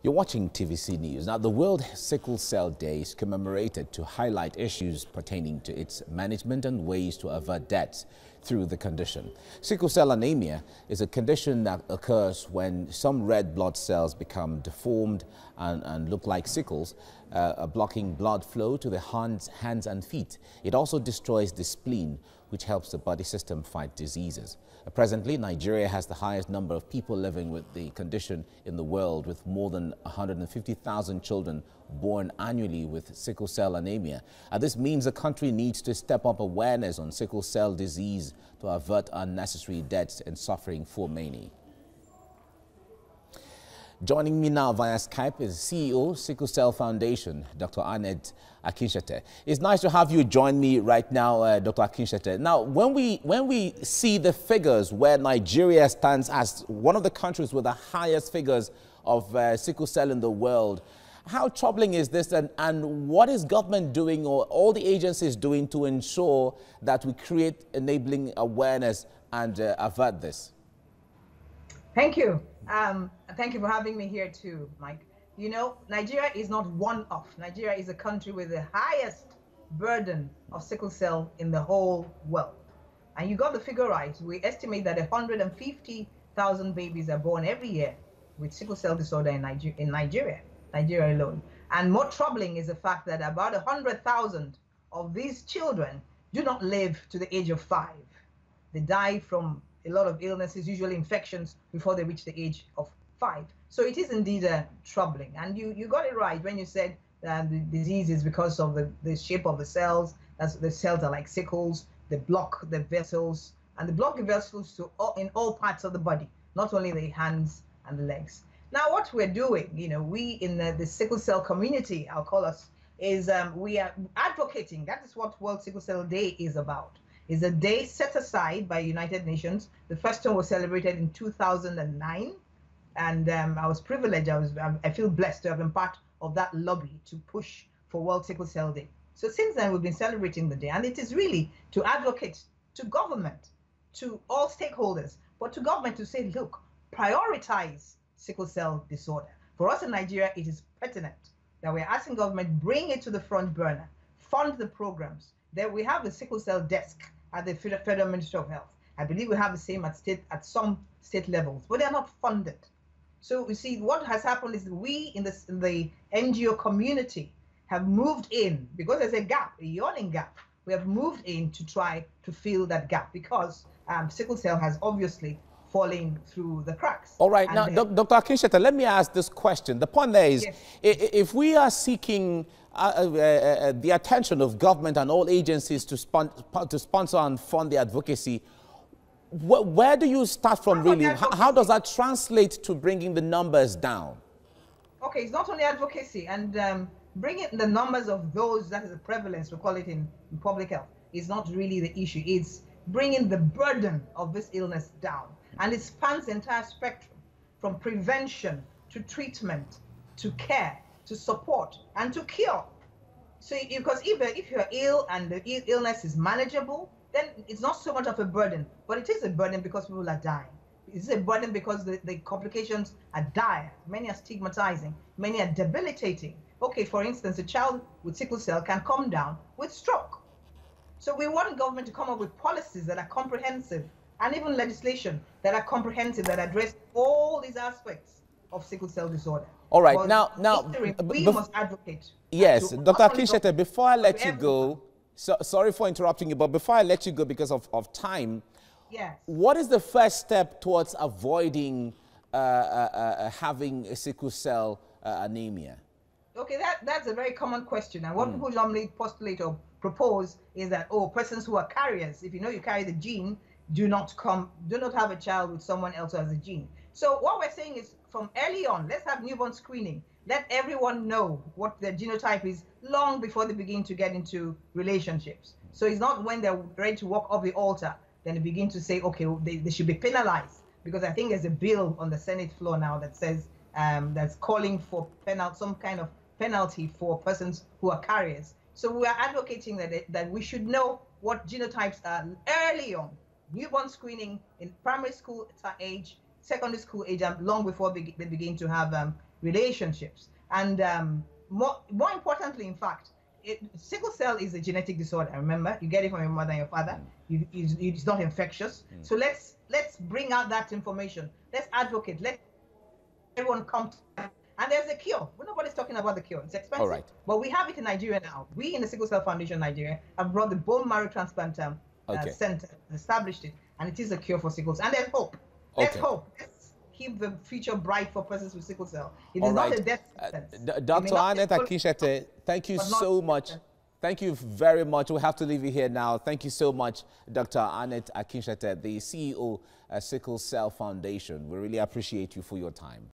You're watching TVC News. Now, the World Sickle Cell Day is commemorated to highlight issues pertaining to its management and ways to avert deaths through the condition. Sickle cell anemia is a condition that occurs when some red blood cells become deformed and look like sickles, blocking blood flow to the hands and feet. It also destroys the spleen, which helps the body system fight diseases. Presently, Nigeria has the highest number of people living with the condition in the world, with more than 150,000 children born annually with sickle cell anemia. This means the country needs to step up awareness on sickle cell disease to avert unnecessary deaths and suffering for many. Joining me now via Skype is CEO, Sickle Cell Foundation, Dr. Annettee Akinsete. It's nice to have you join me right now, Dr. Akinsete. Now, when we see the figures where Nigeria stands as one of the countries with the highest figures of sickle cell in the world, how troubling is this, and what is government doing or all the agencies doing to ensure that we create enabling awareness and avert this? Thank you. Thank you for having me here too, Mike. You know, Nigeria is not one off. Nigeria is a country with the highest burden of sickle cell in the whole world. And you got the figure right. We estimate that 150,000 babies are born every year with sickle cell disorder in Nigeria alone. And more troubling is the fact that about 100,000 of these children do not live to the age of 5. They die from a lot of illnesses, usually infections, before they reach the age of 5. So it is indeed troubling. And you got it right when you said that the disease is because of the shape of the cells. As the cells are like sickles, they block the vessels, and they block the vessels in all parts of the body, not only the hands and the legs. Now, what we're doing, you know, we in the sickle cell community, I'll call us, is we are advocating. That is what World Sickle Cell Day is about. Is a day set aside by United Nations. The first one was celebrated in 2009, and I was privileged. I feel blessed to have been part of that lobby to push for World Sickle Cell Day. So since then, we've been celebrating the day, and it is really to advocate to government, to all stakeholders, but to government to say, look, prioritize sickle cell disorder. For us in Nigeria, it is pertinent that we're asking government bring it to the front burner, fund the programs. There we have the sickle cell desk at the Federal Ministry of Health. I believe we have the same at some state levels, but they are not funded. So you see, what has happened is we in the NGO community have moved in, because there's a gap, a yawning gap. We have moved in to try to fill that gap because sickle cell has obviously falling through the cracks. All right, now, Dr. Akinsete, let me ask this question. The point there is, yes, if we are seeking the attention of government and all agencies to sponsor and fund the advocacy, where do you start from really? How does that translate to bringing the numbers down? Okay, it's not only advocacy, and bringing the numbers of those, that is the prevalence, we call it in public health, is not really the issue. It's bringing the burden of this illness down. And it spans the entire spectrum, from prevention to treatment, to care, to support, and to cure. So because if you're ill and the illness is manageable, then it's not so much of a burden, but it is a burden because people are dying. It's a burden because the complications are dire. Many are stigmatizing, many are debilitating. Okay, for instance, a child with sickle cell can come down with stroke. So we want government to come up with policies that are comprehensive, and even legislation that are comprehensive, that address all these aspects of sickle cell disorder. All right, but now we must advocate. Yes, Dr. Akinsete, before I let you go, sorry for interrupting you, but before I let you go because of time, yes, what is the first step towards avoiding having a sickle cell anemia? Okay, that's a very common question, and what people normally postulate or propose is that, oh, persons who are carriers, if you know you carry the gene, do not have a child with someone else who has a gene. So what we're saying is, from early on, let's have newborn screening. Let everyone know what their genotype is long before they begin to get into relationships. So it's not when they're ready to walk off the altar, then they begin to say, okay, they should be penalized. Because I think there's a bill on the Senate floor now that says, that's calling for some kind of penalty for persons who are carriers. So we are advocating that we should know what genotypes are early on. Newborn screening in primary school age, secondary school age, long before they begin to have relationships. And more importantly, in fact, sickle cell is a genetic disorder. Remember, you get it from your mother and your father. It's not infectious. So let's bring out that information. Let's advocate. Let everyone come to, and there's a cure. Well, nobody's talking about the cure. It's expensive. All right. But we have it in Nigeria now. We in the Sickle Cell Foundation Nigeria have brought the bone marrow transplant center, established it, and it is a cure for sickle cell. And there's hope. Let's hope. Let's keep the future bright for persons with sickle cell. It is not a death sentence. Dr. Annettee Akinsete, thank you so much. Thank you very much. We have to leave you here now. Thank you so much, Dr. Annettee Akinsete, the CEO of Sickle Cell Foundation. We really appreciate you for your time.